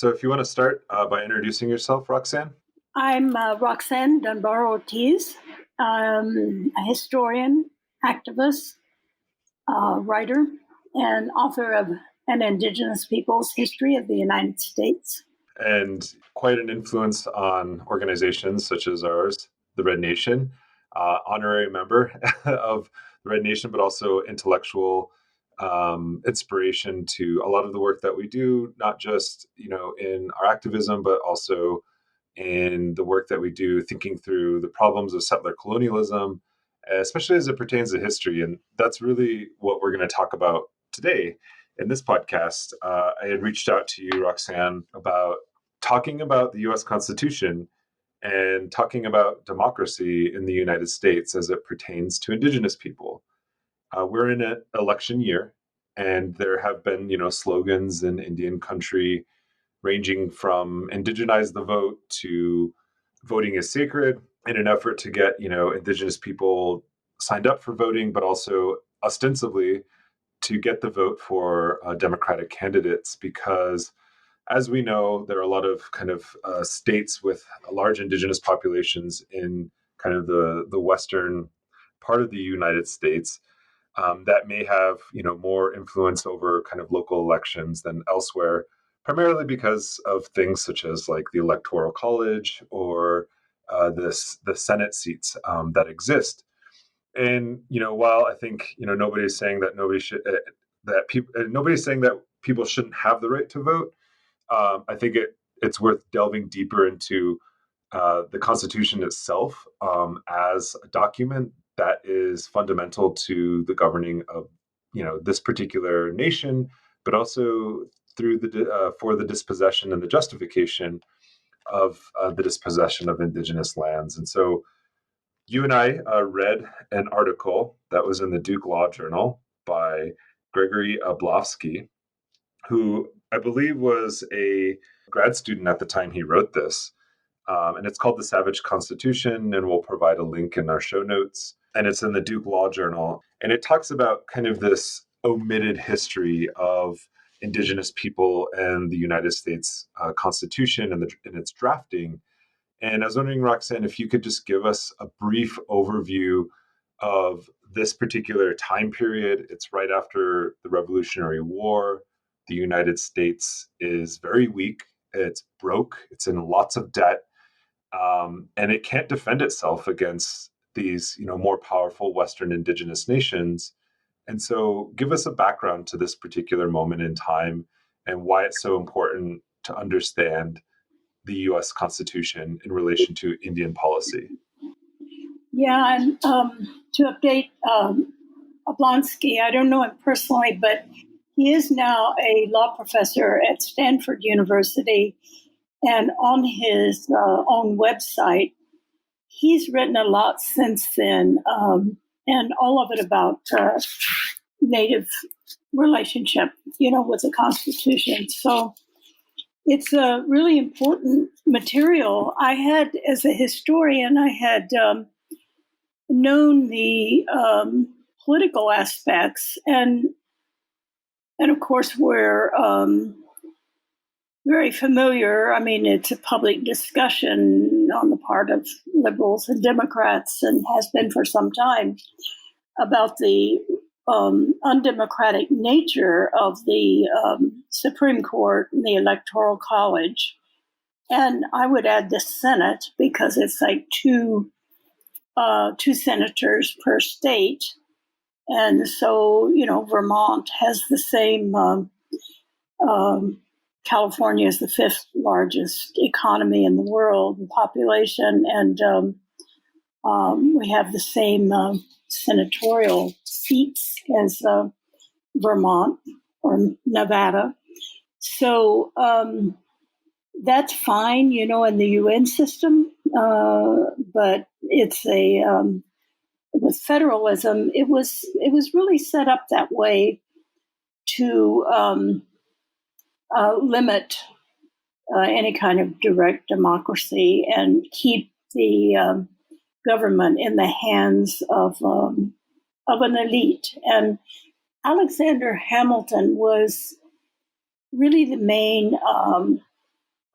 So if you want to start by introducing yourself, Roxanne. I'm Roxanne Dunbar-Ortiz. I'm a historian, activist, writer, and author of An Indigenous Peoples History of the United States. And quite an influence on organizations such as ours, the Red Nation, honorary member of the Red Nation, but also intellectual inspiration to a lot of the work that we do, not just in our activism, but also in the work that we do, thinking through the problems of settler colonialism, especially as it pertains to history. And that's really what we're going to talk about today in this podcast. I had reached out to you, Roxanne, about talking about the US Constitution and talking about democracy in the United States as it pertains to Indigenous people. We're in an election year, and there have been, slogans in Indian country ranging from indigenize the vote to voting is sacred, in an effort to get, Indigenous people signed up for voting, but also ostensibly to get the vote for Democratic candidates, because as we know, there are a lot of kind of states with large Indigenous populations in kind of the western part of the United States that may have more influence over kind of local elections than elsewhere, primarily because of things such as like the Electoral College or the Senate seats that exist. And while I think nobody's saying that nobody's saying that people shouldn't have the right to vote, I think it's worth delving deeper into the Constitution itself as a document that is fundamental to the governing of this particular nation, but also through for the dispossession and the justification of the dispossession of Indigenous lands. And so you and I read an article that was in the Duke Law Journal by Gregory Oblofsky, who I believe was a grad student at the time he wrote this. And it's called The Savage Constitution, and we'll provide a link in our show notes. And it's in the Duke Law Journal. And it talks about kind of this omitted history of Indigenous people and the United States Constitution and its drafting. And I was wondering, Roxanne, if you could just give us a brief overview of this particular time period. It's right after the Revolutionary War. The United States is very weak. It's broke. It's in lots of debt. And it can't defend itself against these, more powerful Western Indigenous nations. And so give us a background to this particular moment in time and why it's so important to understand the U.S. Constitution in relation to Indian policy. Yeah, and to update Oblonsky, I don't know him personally, but he is now a law professor at Stanford University. And on his own website, he's written a lot since then, and all of it about Native relationship, with the Constitution. So it's a really important material. I had, as a historian, I had known the political aspects, and of course we're very familiar. I mean, it's a public discussion on the part of liberals and Democrats, and has been for some time, about the undemocratic nature of the Supreme Court and the Electoral College. And I would add the Senate, because it's like two senators per state. And so, Vermont has the same, California is the fifth largest economy in the world in population. And we have the same senatorial seats as Vermont or Nevada. So that's fine, in the UN system. But it's with federalism, it was really set up that way to limit any kind of direct democracy and keep the government in the hands of an elite. And Alexander Hamilton was really the main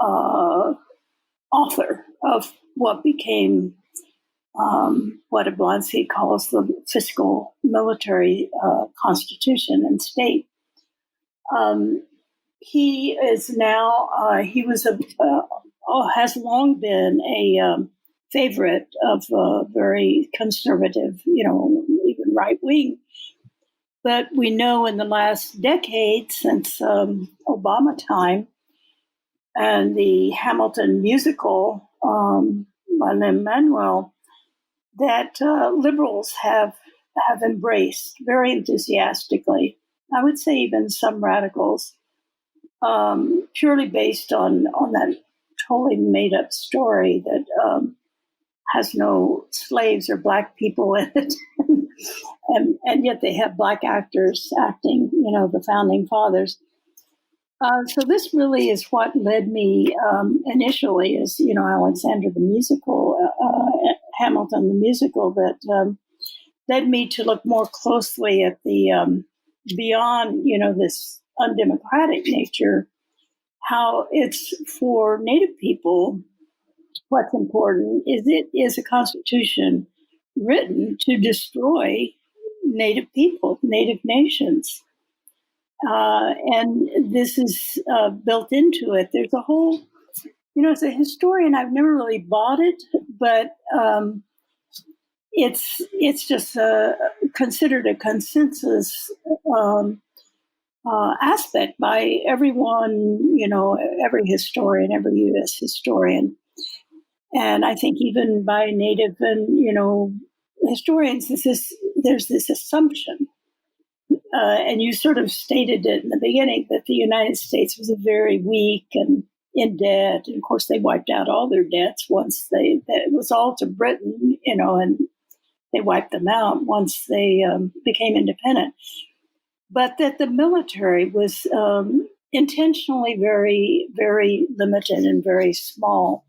author of what became what Oblonsky calls the fiscal military constitution and state. He is now, he was has long been a favorite of very conservative, even right wing. But we know in the last decade, since Obama time and the Hamilton musical by Lin-Manuel, that liberals have embraced very enthusiastically. I would say even some radicals, purely based on that totally made up story that has no slaves or black people in it. and yet they have black actors acting, the founding fathers. So this really is what led me initially is, Alexander the musical, Hamilton the musical, that led me to look more closely at the beyond, this undemocratic nature, how it's for Native people. What's important is it is a constitution written to destroy Native people, Native nations. And this is built into it. There's a whole, as a historian, I've never really bought it, but it's just considered a consensus aspect by everyone, every historian, every U.S. historian. And I think even by Native and, historians, there's this assumption. And you sort of stated it in the beginning that the United States was a very weak and in debt. And of course, they wiped out all their debts once it was all to Britain, and they wiped them out once they became independent. But that the military was intentionally very, very limited and very small.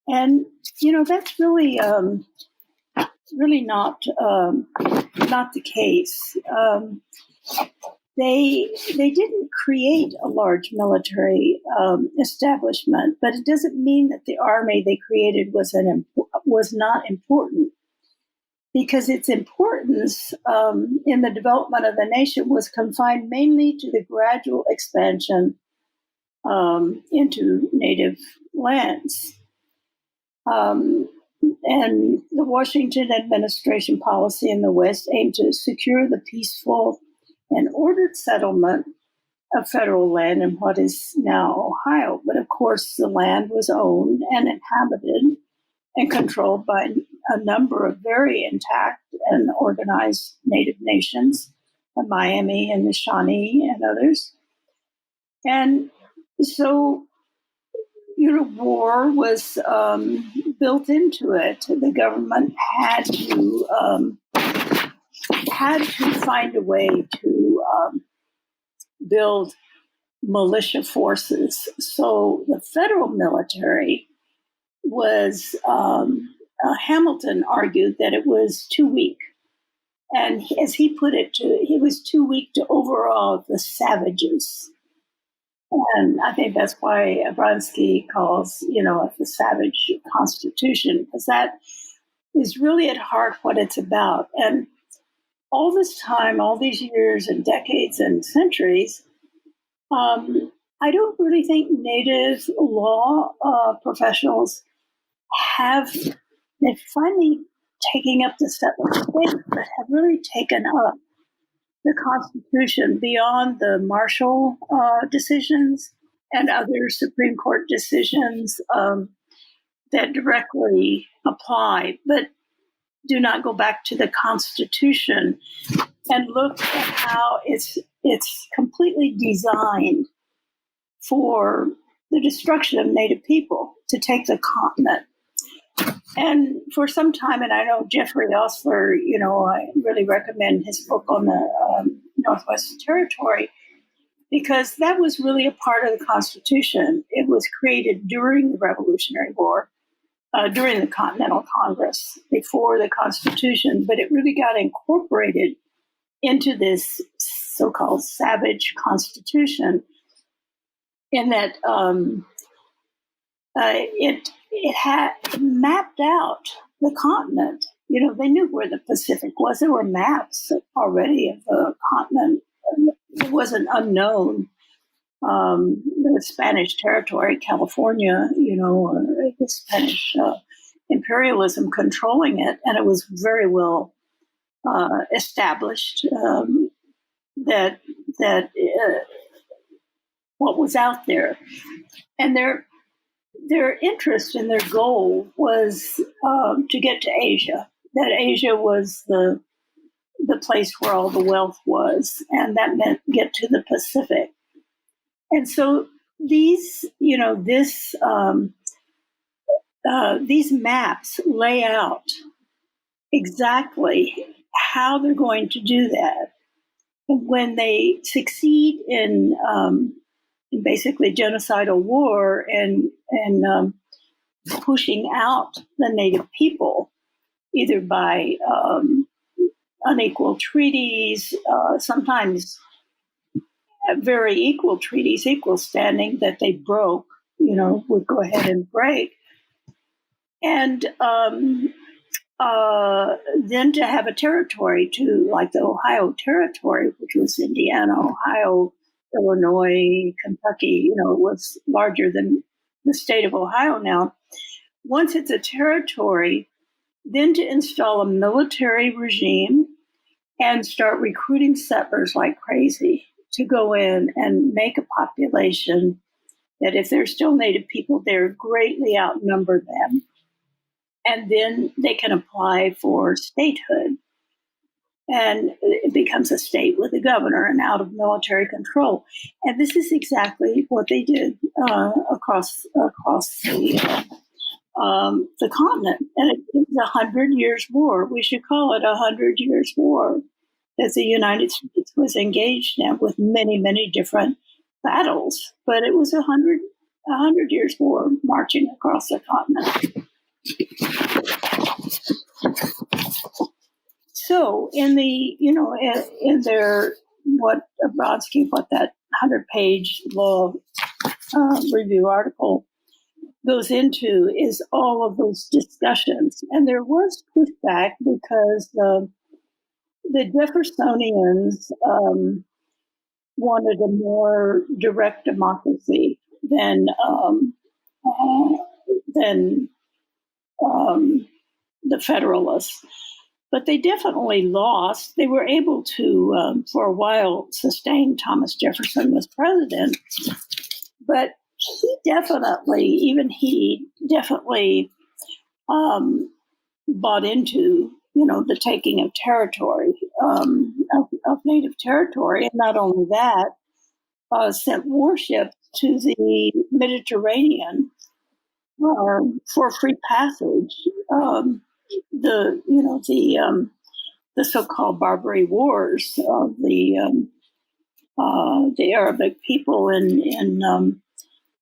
And, that's really not the case. They didn't create a large military establishment, but it doesn't mean that the army they created was not important, because its importance in the development of the nation was confined mainly to the gradual expansion into native lands. And the Washington administration policy in the West aimed to secure the peaceful and ordered settlement of federal land in what is now Ohio. But of course, the land was owned and inhabited and controlled by a number of very intact and organized Native nations, the Miami and the Shawnee and others. And so, war was built into it. The government had to find a way to build militia forces. So the federal military was, Hamilton argued that it was too weak. And as he put it, he was too weak to overawe the savages. And I think that's why Oblonsky calls, the savage constitution, because that is really at heart what it's about. And all this time, all these years and decades and centuries, I don't really think Native law professionals they've finally taken up the settler state, but have really taken up the Constitution beyond the Marshall decisions and other Supreme Court decisions that directly apply, but do not go back to the Constitution and look at how it's completely designed for the destruction of Native people, to take the continent. And for some time, and I know Jeffrey Osler, I really recommend his book on the Northwest Territory, because that was really a part of the Constitution. It was created during the Revolutionary War, during the Continental Congress, before the Constitution, but it really got incorporated into this so-called savage constitution, in that it had mapped out the continent. They knew where the Pacific was. There were maps already of the continent. It wasn't unknown. The Spanish territory, California, the Spanish imperialism controlling it, and it was very well established that what was out there, and their interest and their goal was to get to Asia. That Asia was the place where all the wealth was, and that meant get to the Pacific. And so these maps lay out exactly how they're going to do that. And when they succeed in basically genocidal war and pushing out the native people, either by unequal treaties, sometimes very equal treaties, equal standing that they broke, would go ahead and break. And then to have a territory like the Ohio Territory, which was Indiana, Ohio, Illinois, Kentucky, it was larger than the state of Ohio now. Once it's a territory, then to install a military regime and start recruiting settlers like crazy to go in and make a population that, if they're still native people, they're greatly outnumber them. And then they can apply for statehood. And it becomes a state with a governor and out of military control. And this is exactly what they did across the continent. And it was 100 Years' War. We should call it 100 Years' War that the United States was engaged in, with many, many different battles. But it was 100 Years' War marching across the continent. So in their that 100-page law review article goes into is all of those discussions. And there was pushback because the Jeffersonians wanted a more direct democracy than the Federalists. But they definitely lost. They were able to, for a while, sustain Thomas Jefferson as president. But he definitely bought into, the taking of territory, of native territory. And not only that, sent warships to the Mediterranean for free passage. The so-called Barbary Wars of the Arabic people in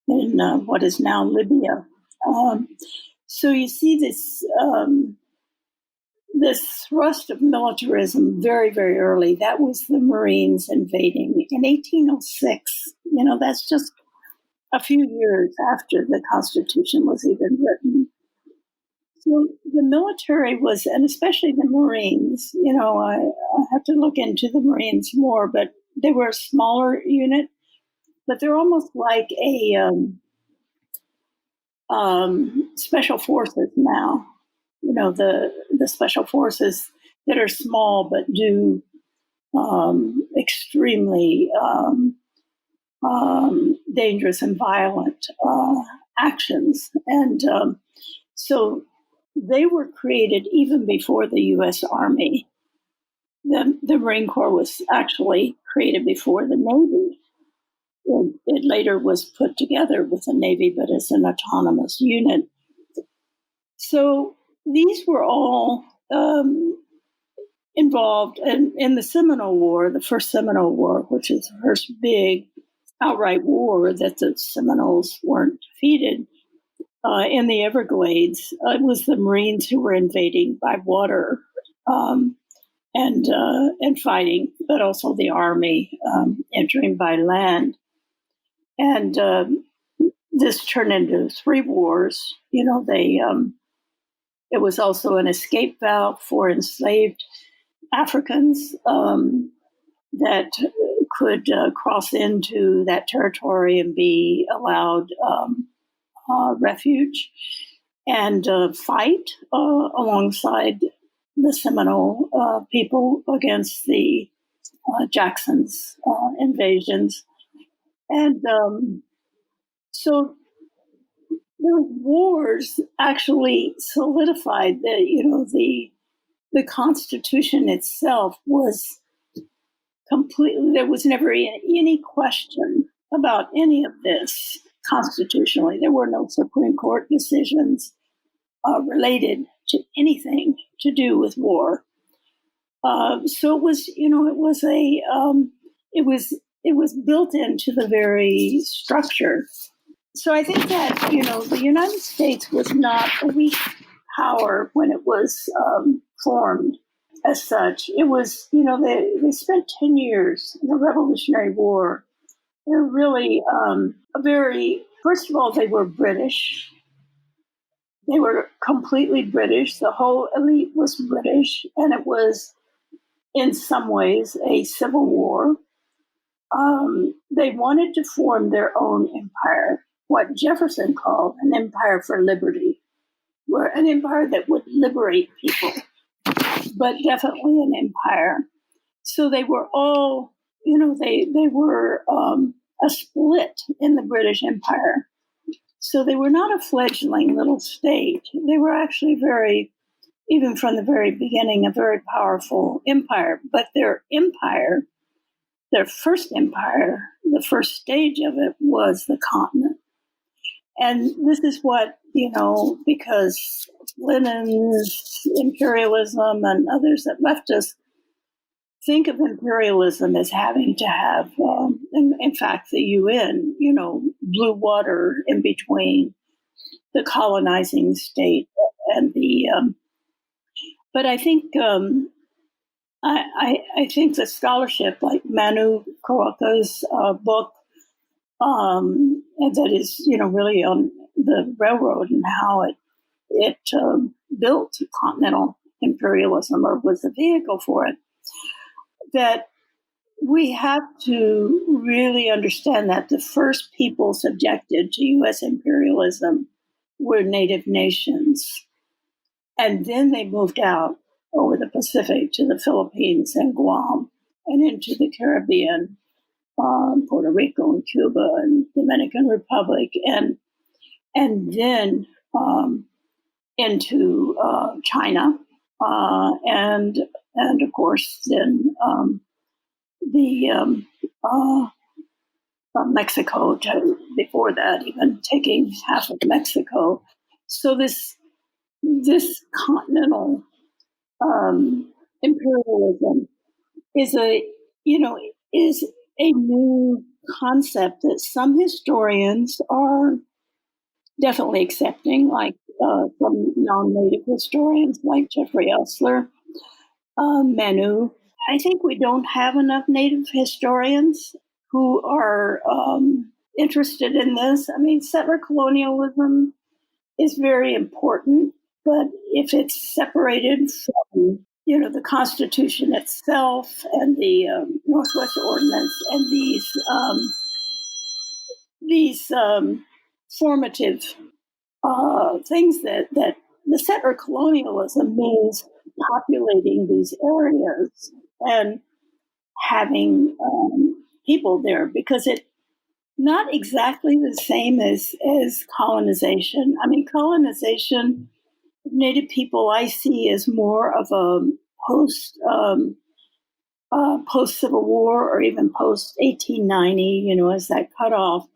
what is now Libya. So you see this thrust of militarism very, very early. That was the Marines invading in 1806. That's just a few years after the Constitution was even written. So the military was, and especially the Marines, I have to look into the Marines more, but they were a smaller unit, but they're almost like a special forces now. The special forces that are small but do extremely dangerous and violent actions. And so they were created even before the U.S. Army. The Marine Corps was actually created before the Navy. It later was put together with the Navy, but as an autonomous unit. So these were all involved in the Seminole War, the first Seminole War, which is the first big outright war that the Seminoles weren't defeated. In the Everglades, it was the Marines who were invading by water and fighting, but also the Army entering by land. And this turned into 3 wars. It was also an escape valve for enslaved Africans that could cross into that territory and be allowed refuge and fight alongside the Seminole people against the Jackson's invasions. And so the wars actually solidified that, the Constitution itself was completely, there was never any question about any of this constitutionally. There were no Supreme Court decisions related to anything to do with war. So it was, it was built into the very structure. So I think that, the United States was not a weak power when it was formed as such. It was, they spent 10 years in the Revolutionary War. They're really first of all, they were British. They were completely British. The whole elite was British, and it was, in some ways, a civil war. They wanted to form their own empire, what Jefferson called an empire for liberty, where an empire that would liberate people, but definitely an empire. So they were all, they were a split in the British Empire. So they were not a fledgling little state. They were actually even from the very beginning, a very powerful empire. But their empire, their first empire, the first stage of it was the continent. And this is what, because Lenin's imperialism and others that left us think of imperialism as having to have, in fact, the UN, blue water in between the colonizing state and the. But I think I think the scholarship, like Manu Karoka's book, and that is really on the railroad and how it built continental imperialism, or was the vehicle for it, that we have to really understand that the first people subjected to U.S. imperialism were Native nations. And then they moved out over the Pacific to the Philippines and Guam and into the Caribbean, Puerto Rico and Cuba and Dominican Republic, and then into China, and of course then Mexico, before that, even taking half of Mexico. So this continental imperialism is a new concept that some historians are definitely accepting, like some non-native historians like Jeffrey Elsler, Manu. I think we don't have enough native historians who are interested in this. I mean, settler colonialism is very important, but if it's separated from, the Constitution itself and the Northwest Ordinance and these formative things that the settler colonialism means populating these areas and having people there, because it not exactly the same as colonization. I mean, colonization of Native people I see as more of a post Civil War, or even post 1890, as that cutoff,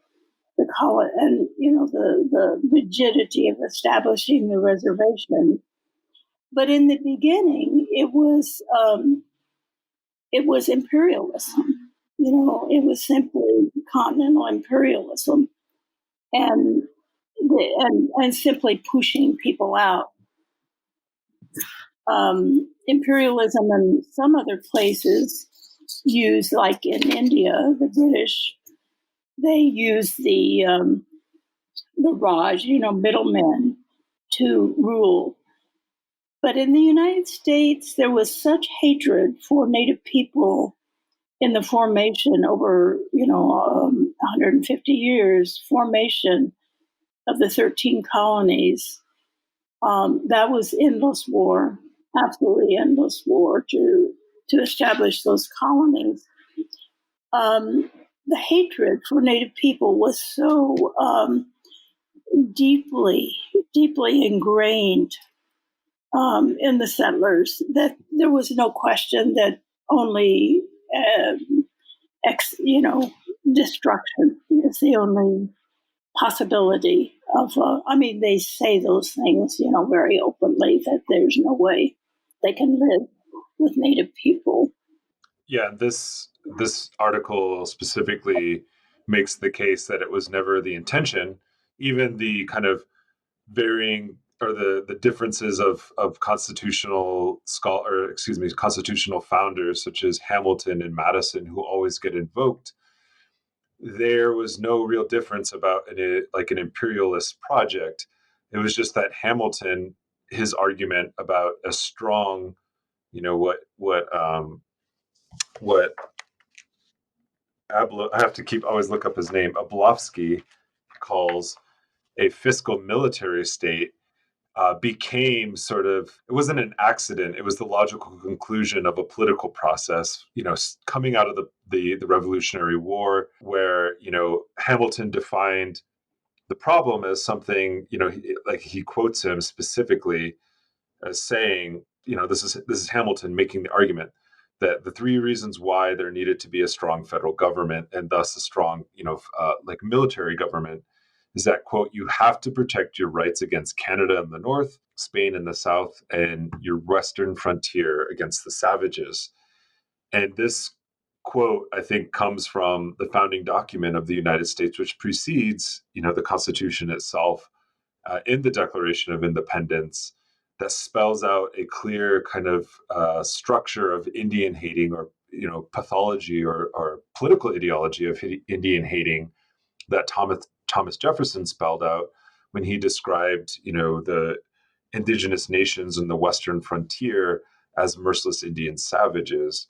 and the rigidity of establishing the reservation. But in the beginning, it was imperialism. It was simply continental imperialism, and simply pushing people out. Imperialism in some other places use, like in India, the British, they use the the Raj, middlemen, to rule. But in the United States, there was such hatred for Native people in the formation over, 150 years, formation of the 13 colonies. That was endless war, absolutely endless war to establish those colonies. The hatred for Native people was so deeply, deeply ingrained in the settlers that there was no question that only, destruction is the only possibility of. They say those things, very openly that there's no way they can live with Native people. Yeah, this article specifically makes the case that it was never the intention. Even the kind of varying or the differences of constitutional founders such as Hamilton and Madison, who always get invoked. There was no real difference about an imperialist project. It was just that Hamilton, his argument about a strong, what I have to keep always look up his name. Ablovsky calls a fiscal military state became sort of, it wasn't an accident. It was the logical conclusion of a political process, coming out of the Revolutionary War, where, Hamilton defined the problem as something, like he quotes him specifically as saying, this is Hamilton making the argument that the three reasons why there needed to be a strong federal government and thus a strong, military government is that, quote, you have to protect your rights against Canada in the north, Spain in the south, and your western frontier against the savages. And this quote, I think, comes from the founding document of the United States, which precedes, the Constitution itself, in the Declaration of Independence, that spells out a clear kind of structure of Indian hating, or pathology, or political ideology of Indian hating that Thomas Jefferson spelled out when he described the indigenous nations in the western frontier as merciless Indian savages.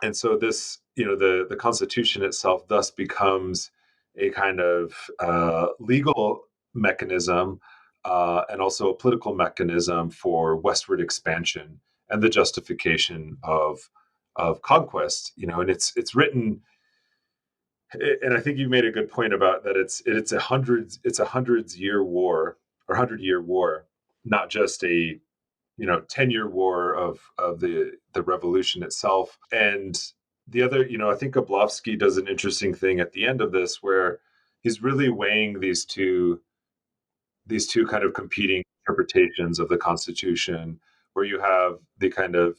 And so this, the Constitution itself thus becomes a kind of legal mechanism, and also a political mechanism for westward expansion and the justification of conquest. And it's written, and I think you made a good point about that. It's a hundreds year war, or 100-year war, not just a 10-year war of the revolution itself. And the other, I think Oblowski does an interesting thing at the end of this, where he's really weighing these two kind of competing interpretations of the Constitution, where you have the kind of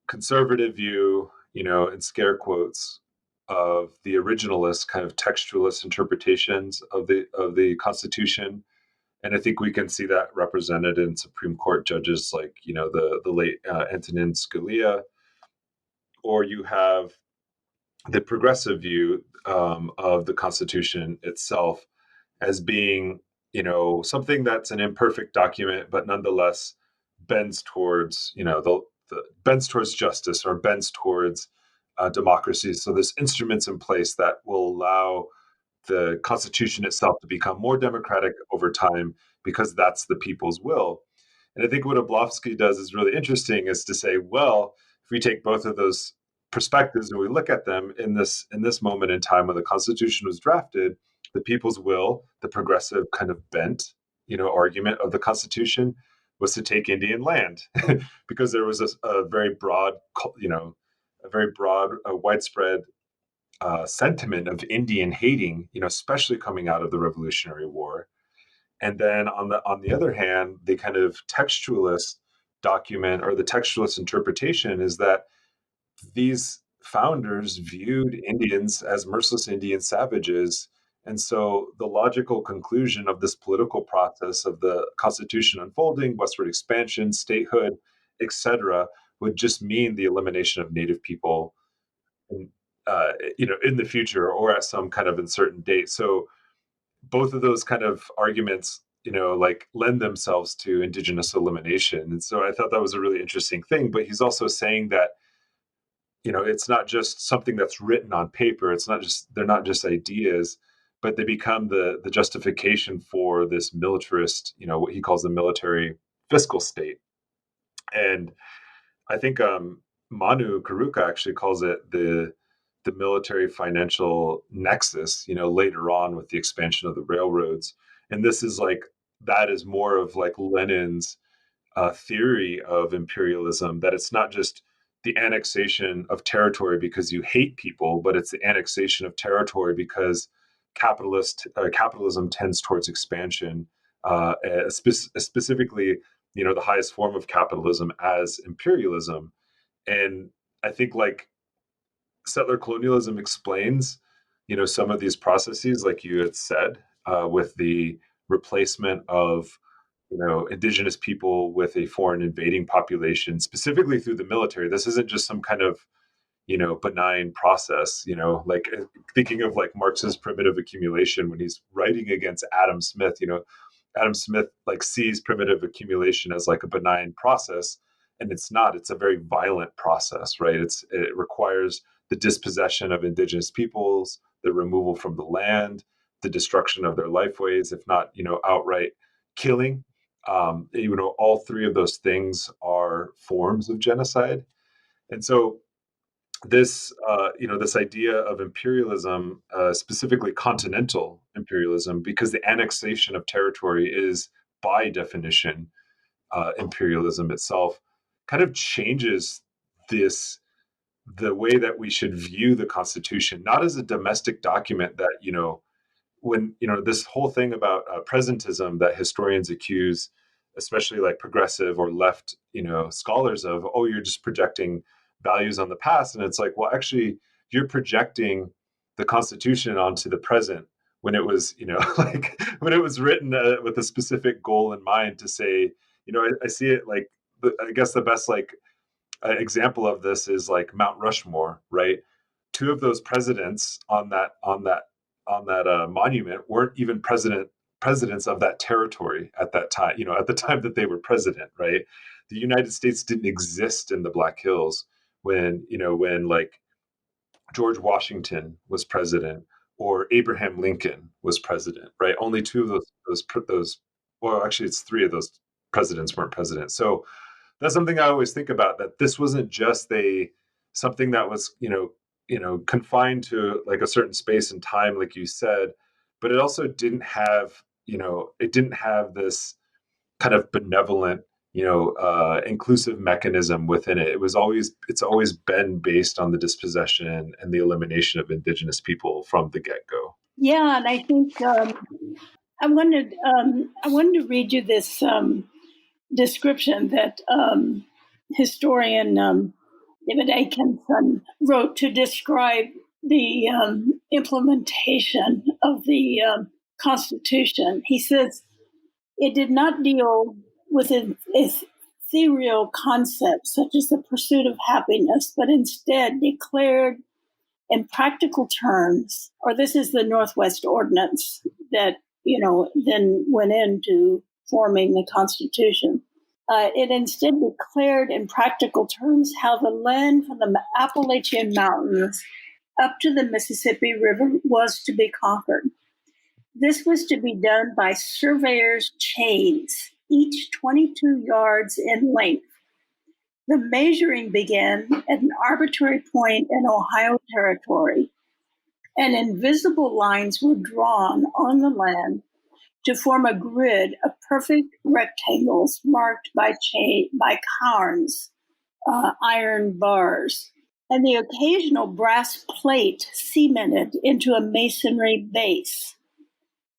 conservative view, in scare quotes, of the originalist kind of textualist interpretations of the Constitution. And I think we can see that represented in Supreme Court judges like, the late Antonin Scalia. Or you have the progressive view of the Constitution itself as being, something that's an imperfect document, but nonetheless bends towards, the bends towards justice, or bends towards democracy. So there's instruments in place that will allow the Constitution itself to become more democratic over time, because that's the people's will. And I think what Oblowski does is really interesting, is to say, well, if we take both of those perspectives and we look at them in this moment in time when the Constitution was drafted, the people's will, the progressive kind of bent, argument of the Constitution, was to take Indian land, because there was a very broad, widespread sentiment of Indian hating, especially coming out of the Revolutionary War. And then on the other hand, the kind of textualist document, or the textualist interpretation, is that these founders viewed Indians as merciless Indian savages. And so the logical conclusion of this political process of the Constitution unfolding, westward expansion, statehood, etc., would just mean the elimination of Native people in, in the future, or at some kind of uncertain date. So both of those kind of arguments, like lend themselves to indigenous elimination. And so I thought that was a really interesting thing. But he's also saying that, it's not just something that's written on paper. They're not just ideas, but they become the justification for this militarist, what he calls the military fiscal state. And I think Manu Karuka actually calls it the military financial nexus, later on with the expansion of the railroads. And this is like, that is more of like Lenin's theory of imperialism, that it's not just the annexation of territory because you hate people, but it's the annexation of territory because capitalism tends towards expansion, specifically, the highest form of capitalism as imperialism. And I think like settler colonialism explains, some of these processes, like you had said, with the replacement of, indigenous people with a foreign invading population, specifically through the military. This isn't just some kind of, benign process, like thinking of like Marx's primitive accumulation when he's writing against Adam Smith, Adam Smith like sees primitive accumulation as like a benign process, and it's not. It's a very violent process, right? It requires the dispossession of indigenous peoples, the removal from the land, the destruction of their lifeways, if not, outright killing. All three of those things are forms of genocide. And so this idea of imperialism, specifically continental imperialism, because the annexation of territory is by definition imperialism itself, kind of changes this the way that we should view the Constitution, not as a domestic document that, when, this whole thing about presentism that historians accuse, especially like progressive or left, scholars of, oh, you're just projecting values on the past. And it's like, well, actually, you're projecting the Constitution onto the present when it was, like when it was written with a specific goal in mind to say, I see it like, I guess the best like example of this is like Mount Rushmore, right? Two of those presidents on that monument weren't even presidents of that territory at that time. At the time that they were president, right? The United States didn't exist in the Black Hills when like George Washington was president or Abraham Lincoln was president, right? Only two of those. Well, actually, it's three of those presidents weren't president. So that's something I always think about, that this wasn't just something that was, confined to like a certain space and time, like you said, but it also didn't have, it didn't have this kind of benevolent, inclusive mechanism within it. It's always been based on the dispossession and the elimination of indigenous people from the get-go. Yeah, and I think I wanted to read you this description that historian David Atkinson wrote to describe the implementation of the Constitution. He says it did not deal with ethereal concepts such as the pursuit of happiness, but instead declared in practical terms, or this is the Northwest Ordinance that, then went into forming the Constitution. It instead declared in practical terms how the land from the Appalachian Mountains up to the Mississippi River was to be conquered. This was to be done by surveyors' chains, each 22 yards in length. The measuring began at an arbitrary point in Ohio Territory, and invisible lines were drawn on the land to form a grid of perfect rectangles marked by cairns, iron bars, and the occasional brass plate cemented into a masonry base.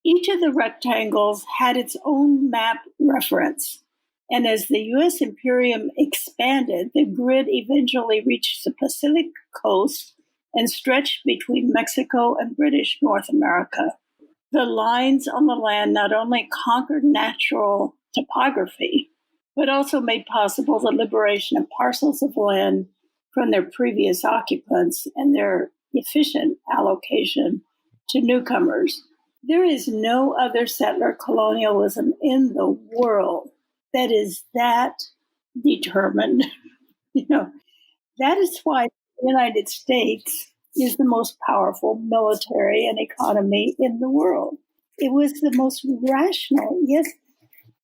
Each of the rectangles had its own map reference, and as the U.S. Imperium expanded, the grid eventually reached the Pacific coast and stretched between Mexico and British North America. The lines on the land not only conquered natural topography, but also made possible the liberation of parcels of land from their previous occupants and their efficient allocation to newcomers. There is no other settler colonialism in the world that is that determined. You know, that is why the United States is the most powerful military and economy in the world. It was the most rational. Yes,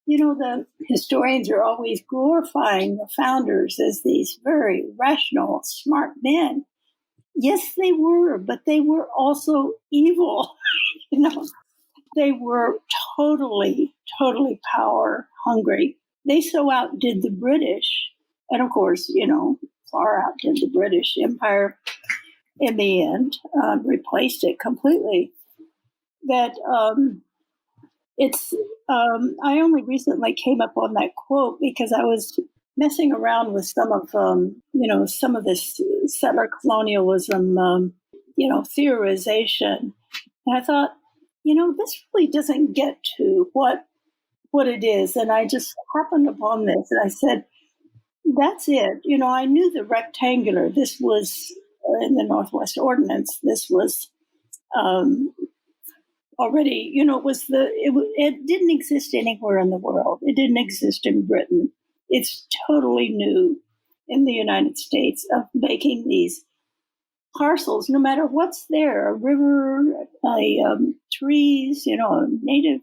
the historians are always glorifying the founders as these very rational, smart men. Yes, they were, but they were also evil. you know, they were totally, totally power hungry. They so outdid the British, and of course, far outdid the British Empire in the end, replaced it completely. That it's, I only recently came up on that quote because I was messing around with some of this settler colonialism, theorization. And I thought, this really doesn't get to what it is. And I just happened upon this and I said, that's it. I knew the rectangular, this was in the Northwest Ordinance, this was already, it didn't exist anywhere in the world. It didn't exist in Britain. It's totally new in the United States of making these parcels, no matter what's there, a river, trees, a native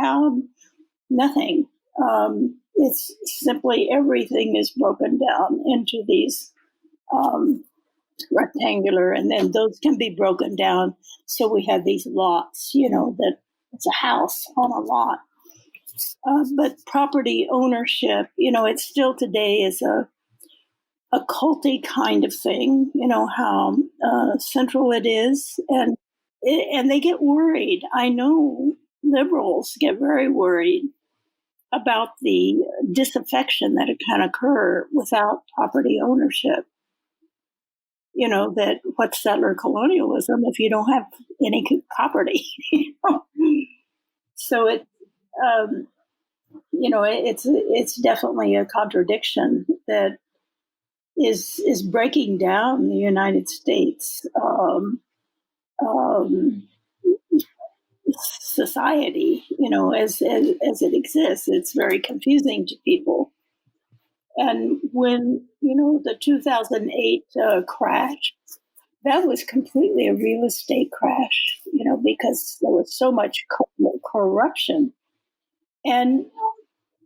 town, nothing. It's simply everything is broken down into these rectangular, and then those can be broken down. So we have these lots, that it's a house on a lot. But property ownership, it still today is a culty kind of thing, how central it is. And they get worried. I know liberals get very worried about the disaffection that can occur without property ownership. That what's settler colonialism if you don't have any property? So it's definitely a contradiction that is breaking down the United States society, as it exists. It's very confusing to people. And when, the 2008 crash, that was completely a real estate crash, because there was so much corruption. And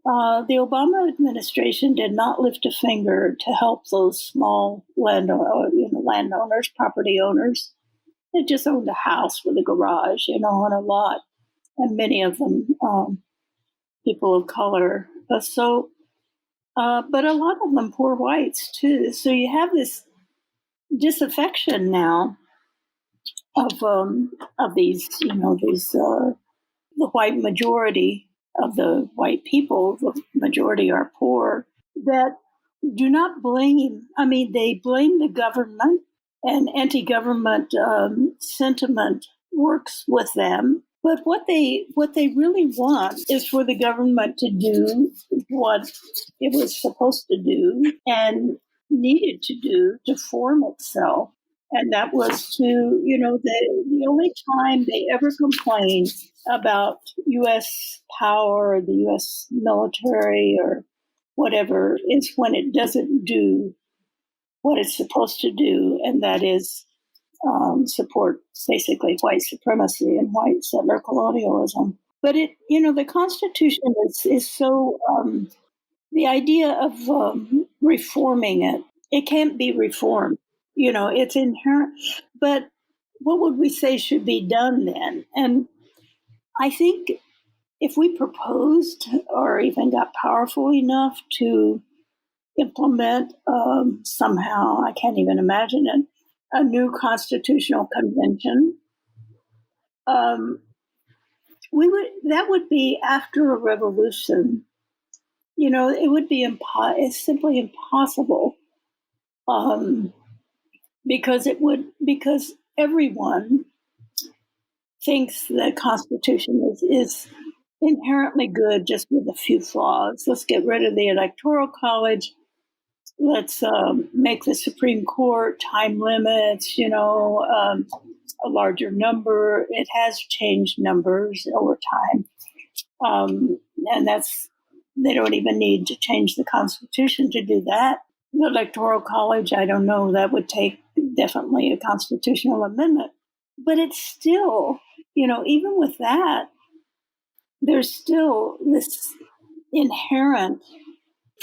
the Obama administration did not lift a finger to help those small landowners, property owners. They just owned a house with a garage, on a lot, and many of them people of color. But a lot of them poor whites too. So you have this disaffection now of these, the white majority of the white people. The majority are poor that do not blame. I mean, they blame the government, and anti-government sentiment works with them. But what they really want is for the government to do what it was supposed to do and needed to do to form itself. And that was to, the only time they ever complained about U.S. power or the U.S. military or whatever is when it doesn't do what it's supposed to do, and that is support basically white supremacy and white settler colonialism. But the Constitution is so, the idea of reforming it can't be reformed. It's inherent. But what would we say should be done then? And I think if we proposed or even got powerful enough to implement somehow, I can't even imagine it, a new constitutional convention, that would be after a revolution. It would be it's simply impossible, because everyone thinks the Constitution is inherently good, just with a few flaws. Let's get rid of the Electoral College. Let's make the Supreme Court time limits, a larger number. It has changed numbers over time. And they don't even need to change the Constitution to do that. The Electoral College, I don't know, that would take definitely a constitutional amendment. But it's still, even with that, there's still this inherent,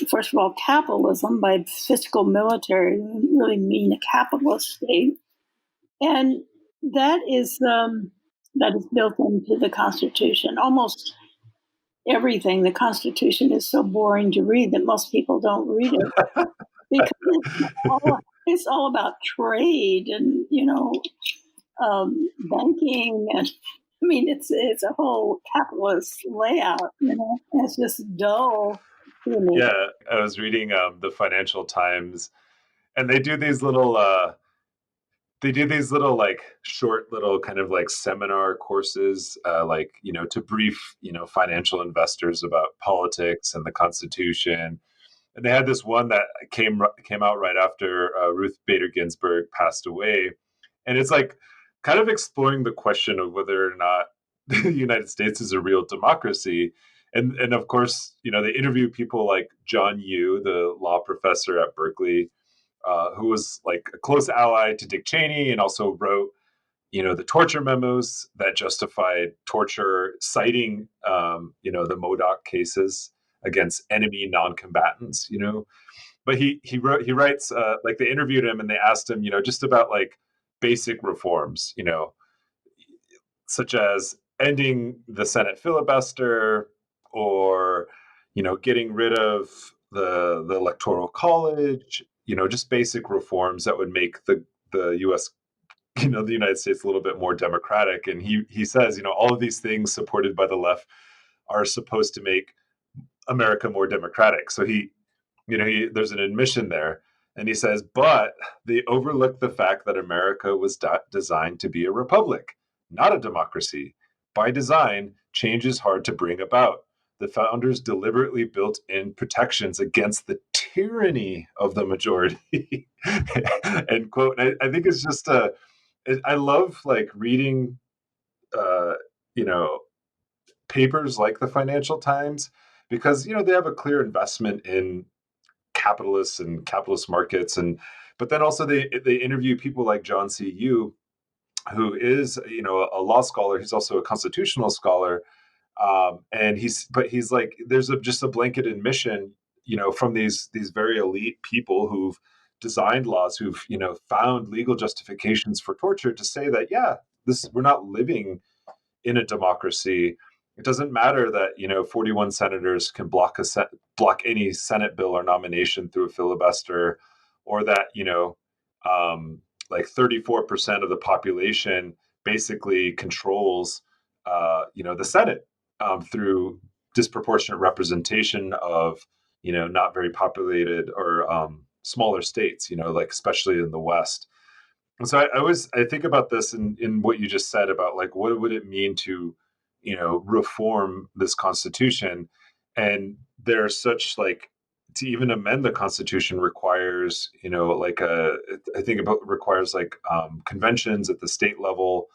first of all, capitalism. By fiscal military, we really mean a capitalist state. And that is built into the Constitution. Almost everything. The Constitution is so boring to read that most people don't read it because it's all about trade and banking, and I mean it's a whole capitalist layout. It's just dull to me. Yeah, I was reading the Financial Times, and they do these little like short little kind of like seminar courses, like to brief financial investors about politics and the Constitution. And they had this one that came out right after Ruth Bader Ginsburg passed away, and it's like kind of exploring the question of whether or not the United States is a real democracy. And of course, they interview people like John Yoo, the law professor at Berkeley, who was like a close ally to Dick Cheney and also wrote, the torture memos that justified torture, citing, the Modoc cases against enemy non-combatants. But he writes, like they interviewed him and they asked him, just about like basic reforms, such as ending the Senate filibuster, or getting rid of the Electoral College, just basic reforms that would make the U.S. The United States a little bit more democratic. And he says, all of these things supported by the left are supposed to make America more democratic. So there's an admission there, and he says, but they overlook the fact that America was designed to be a republic, not a democracy. By design, change is hard to bring about. The founders deliberately built in protections against the tyranny of the majority. End quote. And I think it's just I love like reading, uh, you know, papers like the Financial Times, because they have a clear investment in capitalists and capitalist markets, and but then also they interview people like John C. Yu, who is a law scholar. He's also a constitutional scholar, and he's like, there's just a blanket admission, from these very elite people who've designed laws, who've found legal justifications for torture, to say that, yeah, we're not living in a democracy. It doesn't matter that 41 senators can block any Senate bill or nomination through a filibuster, or that like 34% of the population basically controls the Senate, through disproportionate representation of not very populated or smaller states, like especially in the West. And so I think about this in what you just said about like, what would it mean to reform this Constitution? And there's such like, to even amend the Constitution requires like I think about requires like conventions at the state level,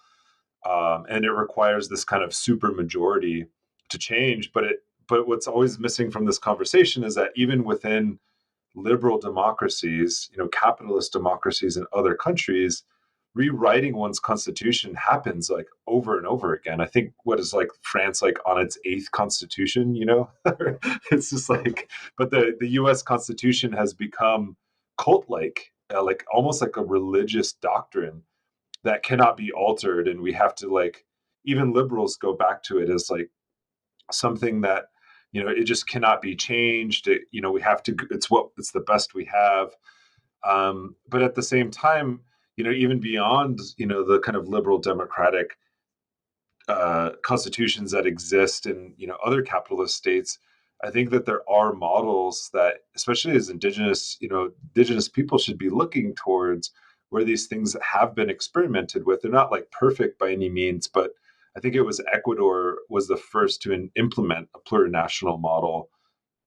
and it requires this kind of super majority to change. But what's always missing from this conversation is that even within liberal democracies, capitalist democracies in other countries, rewriting one's constitution happens like over and over again. I think what is like France, like on its eighth constitution, it's just like, but the US Constitution has become cult-like, like almost like a religious doctrine that cannot be altered. And we have to like, even liberals go back to it as like something that it just cannot be changed. We have to, it's the best we have. But at the same time, even beyond the kind of liberal democratic constitutions that exist in other capitalist states, I think that there are models that, especially as indigenous people, should be looking towards, where these things have been experimented with. They're not like perfect by any means, but I think it was Ecuador was the first to implement a plurinational model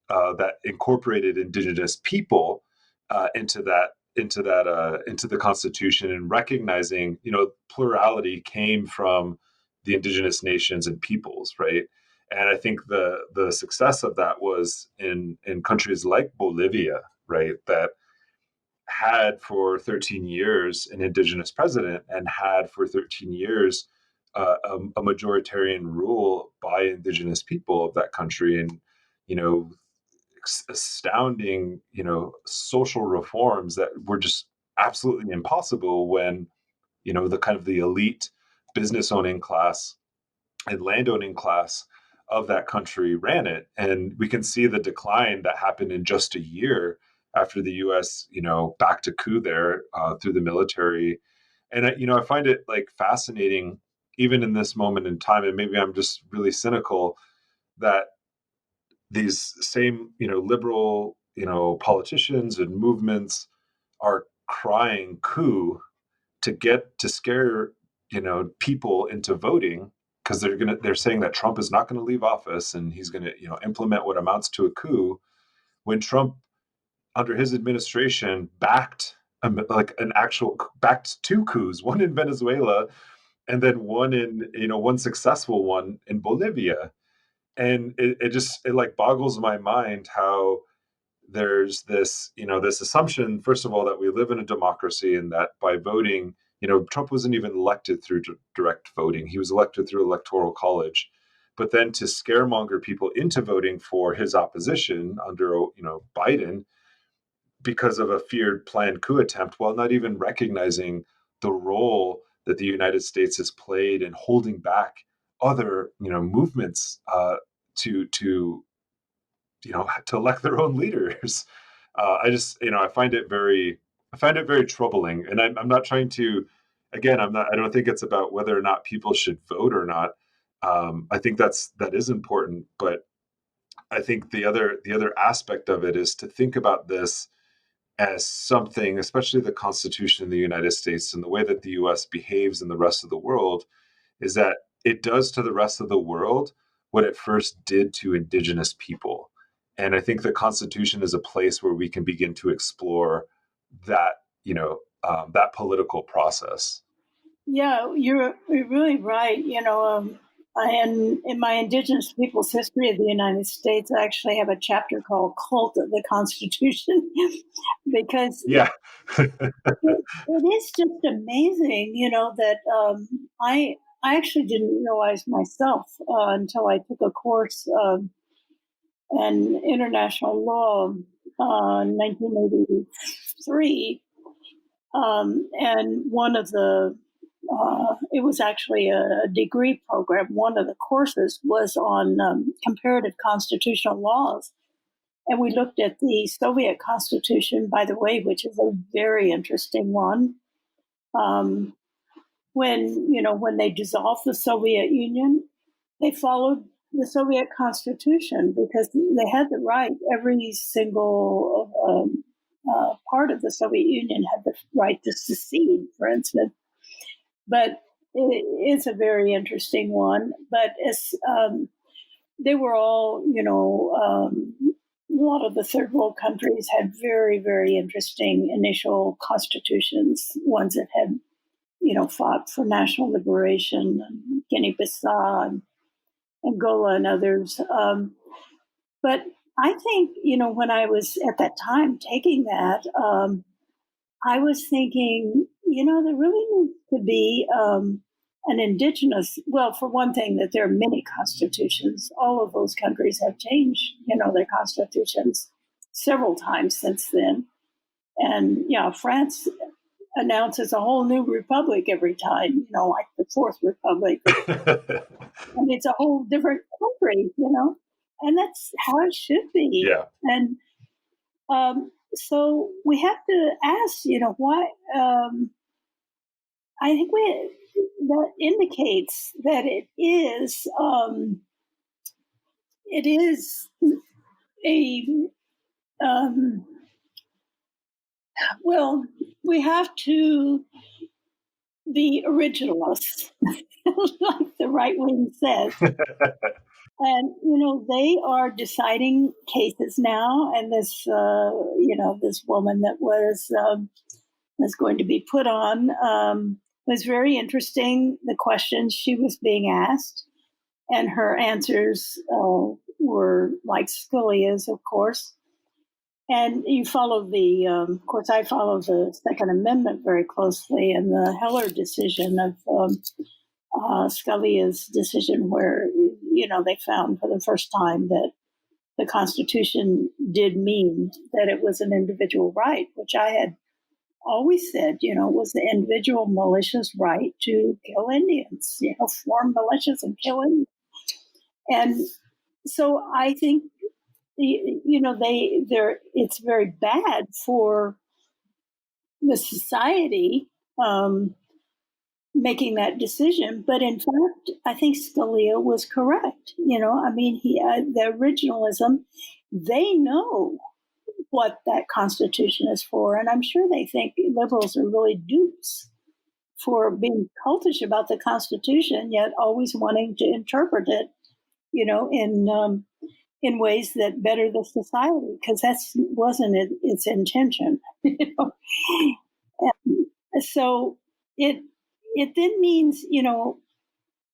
that incorporated indigenous people into that into the Constitution, and recognizing, plurality came from the indigenous nations and peoples, right? And I think the success of that was in countries like Bolivia, right, that had for 13 years an indigenous president, and had for 13 years a majoritarian rule by indigenous people of that country. And you know astounding, social reforms that were just absolutely impossible when, the kind of the elite business owning class and landowning class of that country ran it. And we can see the decline that happened in just a year after the U.S., backed a coup there through the military. And I find it like fascinating, even in this moment in time, and maybe I'm just really cynical, that these same, liberal, politicians and movements are crying coup to scare, people into voting, because they're saying that Trump is not going to leave office and he's going to, implement what amounts to a coup, when Trump, under his administration, backed like an actual backed two coups, one in Venezuela and then one successful one in Bolivia. And it like boggles my mind how there's this assumption, first of all, that we live in a democracy, and that by voting, Trump wasn't even elected through direct voting. He was elected through Electoral College. But then to scaremonger people into voting for his opposition under, Biden, because of a feared planned coup attempt, while not even recognizing the role that the United States has played in holding back other, movements to to elect their own leaders. I just, I find it very troubling. And I'm not trying to, again, I don't think it's about whether or not people should vote or not. I think that is important, but I think the other aspect of it is to think about this as something, especially the Constitution of the United States and the way that the U.S. behaves in the rest of the world, is that it does to the rest of the world what it first did to indigenous people. And I think the Constitution is a place where we can begin to explore that, that political process. Yeah, you're really right. In my Indigenous Peoples History of the United States, I actually have a chapter called Cult of the Constitution because Yeah. it is just amazing, that I actually didn't realize myself until I took a course in international law in 1983. And one of it was actually a degree program. One of the courses was on comparative constitutional laws. And we looked at the Soviet Constitution, by the way, which is a very interesting one. Um, when they dissolved the Soviet Union, they followed the Soviet Constitution because they had the right. Every single part of the Soviet Union had the right to secede, for instance. But it's a very interesting one. But they were all, a lot of the third world countries had very, very interesting initial constitutions, ones that had, fought for national liberation, Guinea-Bissau, and Angola, and others. But I think, when I was at that time taking that, I was thinking, there really needs to be an indigenous, well, for one thing, that there are many constitutions. All of those countries have changed, their constitutions several times since then. And, France announces a whole new republic every time, like the Fourth Republic. And it's a whole different country, and that's how it should be. Yeah. And so we have to ask, why? I think that indicates that it is a well, we have to be originalists, like the right wing says. And they are deciding cases now, and this this woman that was going to be put on was very interesting. The questions she was being asked, and her answers were like Scalia's, of course. And you follow of course, I follow the Second Amendment very closely, and the Heller decision of Scalia's decision, where they found for the first time that the Constitution did mean that it was an individual right, which I had always said, was the individual malicious right to kill Indians, form militias and kill Indians. And so I think, it's very bad for the society making that decision. But in fact, I think Scalia was correct. The originalism, they know what that Constitution is for. And I'm sure they think liberals are really dupes for being cultish about the Constitution, yet always wanting to interpret it, in ways that better the society, because that wasn't its intention. And so it then means,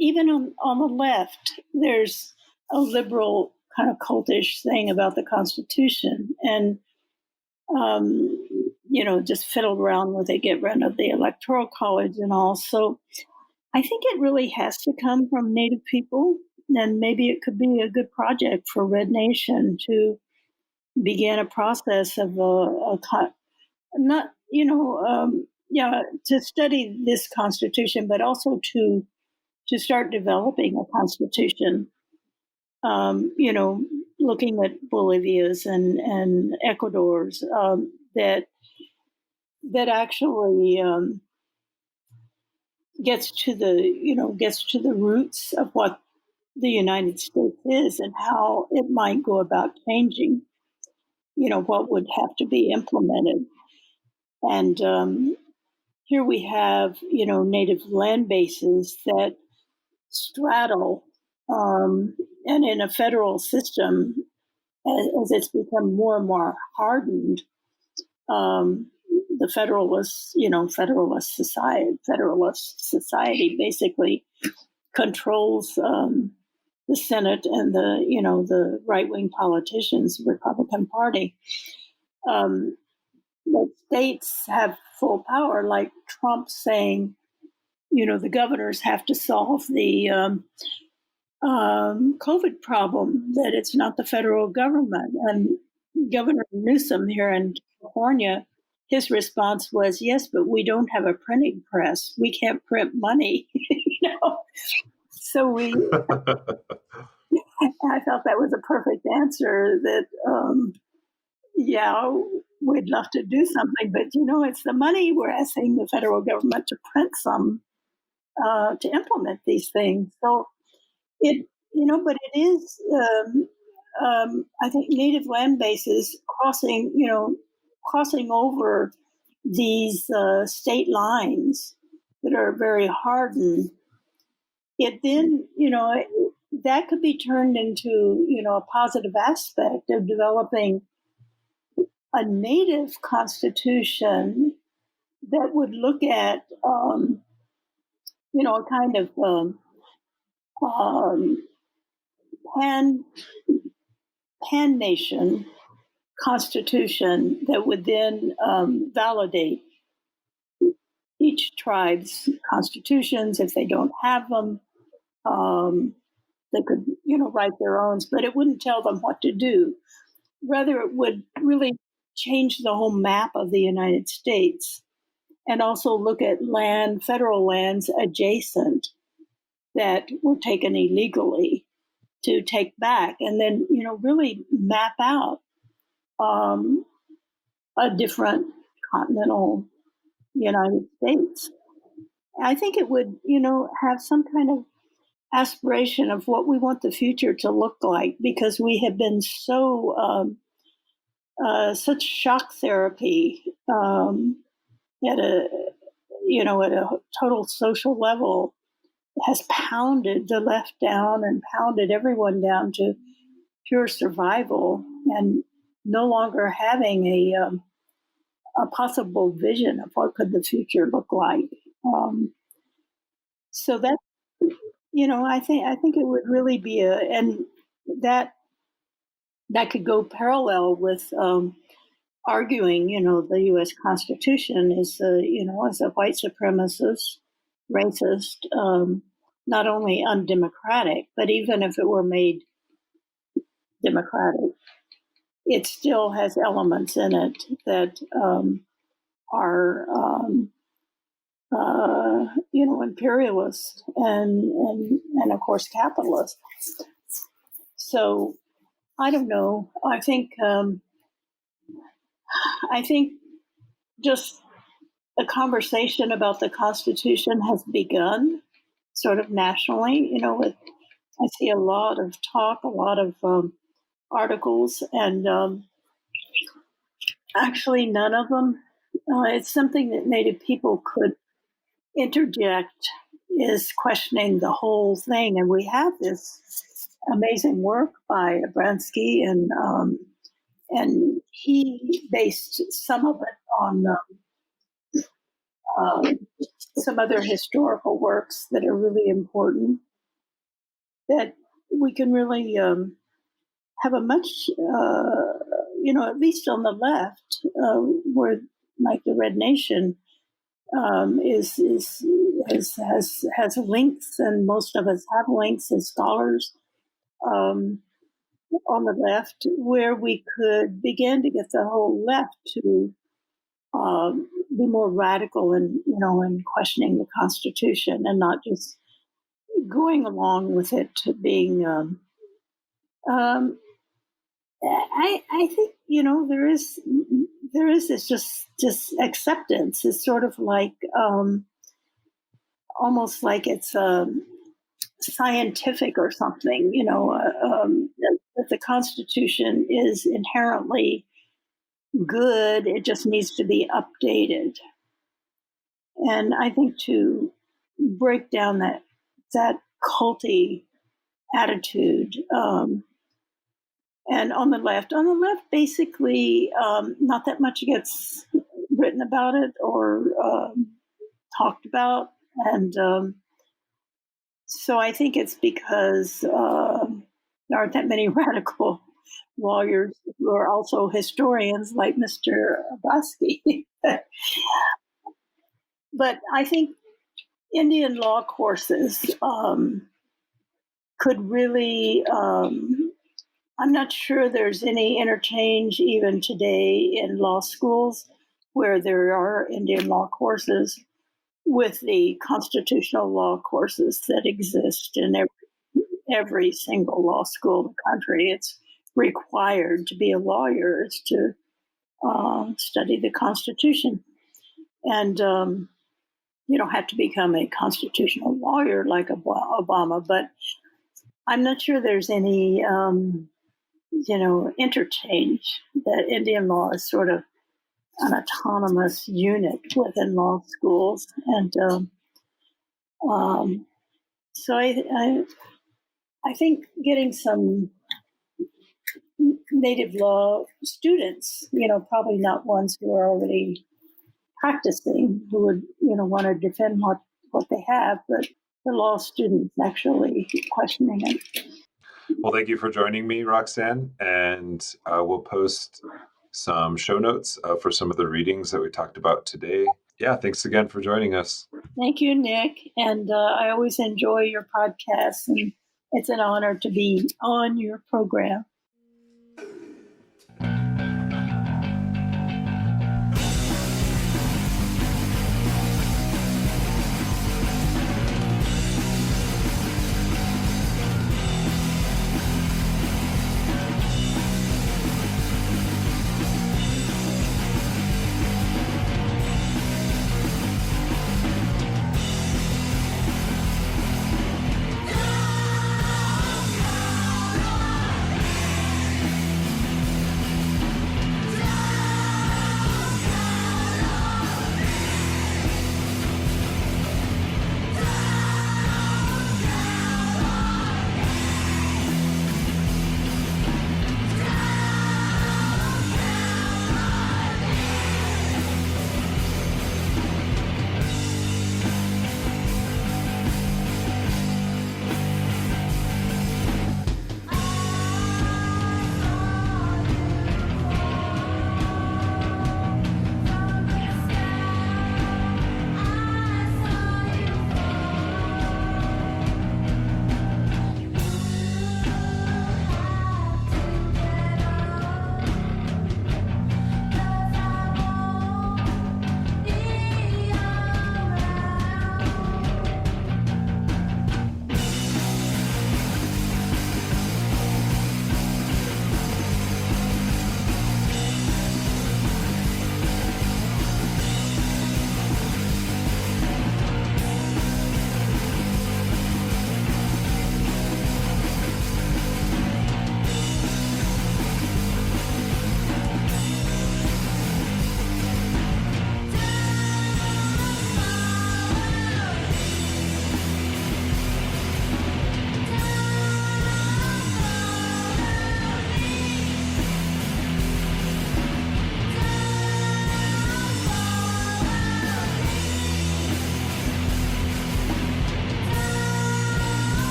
even on the left, there's a liberal kind of cultish thing about the Constitution, and just fiddled around with it, get rid of the Electoral College and all. So I think it really has to come from Native people, and maybe it could be a good project for Red Nation to begin a process of to study this Constitution, but also to start developing a Constitution. Looking at Bolivia's and Ecuador's, that actually gets to the roots of what the United States is and how it might go about changing. What would have to be implemented. And here we have native land bases that straddle, and in a federal system, as it's become more and more hardened, the Federalist society basically controls the Senate and the right-wing politicians, Republican Party. The states have full power, like Trump saying, the governors have to solve the COVID problem, that it's not the federal government. And Governor Newsom here in California, his response was, yes, but we don't have a printing press. We can't print money. So I felt that was a perfect answer, that, we'd love to do something, but, it's the money. We're asking the federal government to print some to implement these things. So but it is, I think, native land bases crossing over these state lines that are very hardened. It then, that could be turned into, a positive aspect of developing a native constitution that would look at, a kind of pan-nation constitution that would then validate each tribe's constitutions. If they don't have them, they could, write their own, but it wouldn't tell them what to do. Rather, it would really change the whole map of the United States, and also look at federal lands adjacent that were taken illegally to take back, and then, really map out a different continental United States. I think it would, have some kind of aspiration of what we want the future to look like, because we have been so such shock therapy at a total social level has pounded the left down and pounded everyone down to pure survival and no longer having a possible vision of what could the future look like. So that, I think it would really be and that could go parallel with arguing, the U.S. Constitution is, as a white supremacist, racist, not only undemocratic, but even if it were made democratic, it still has elements in it that are, imperialist and of course capitalist. So I don't know. I think just the conversation about the Constitution has begun, sort of nationally. I see a lot of talk, a lot of articles, and actually none of them. It's something that Native people could interject, is questioning the whole thing. And we have this amazing work by Abransky, and he based some of it on some other historical works that are really important, that we can really have a much, at least on the left, where like the Red Nation has links, and most of us have links as scholars on the left, where we could begin to get the whole left to be more radical in questioning the Constitution and not just going along with it to being. I think there is this just acceptance. It's sort of like almost like it's scientific or something. That the Constitution is inherently good. It just needs to be updated. And I think to break down that culty attitude. And on the left, basically, not that much gets written about it or talked about. And so I think it's because there aren't that many radical lawyers who are also historians like Mr. Abbasky. But I think Indian law courses could really, I'm not sure there's any interchange even today in law schools where there are Indian law courses with the constitutional law courses that exist in every single law school in the country. It's required to be a lawyer is to study the Constitution. And you don't have to become a constitutional lawyer like Obama, but I'm not sure there's any, interchange. That Indian law is sort of an autonomous unit within law schools. And so I think getting some native law students, probably not ones who are already practicing, who would, want to defend what they have, but the law students actually questioning it. Well, thank you for joining me, Roxanne, and we'll post some show notes for some of the readings that we talked about today. Yeah, thanks again for joining us. Thank you, Nick, and I always enjoy your podcast, and it's an honor to be on your program.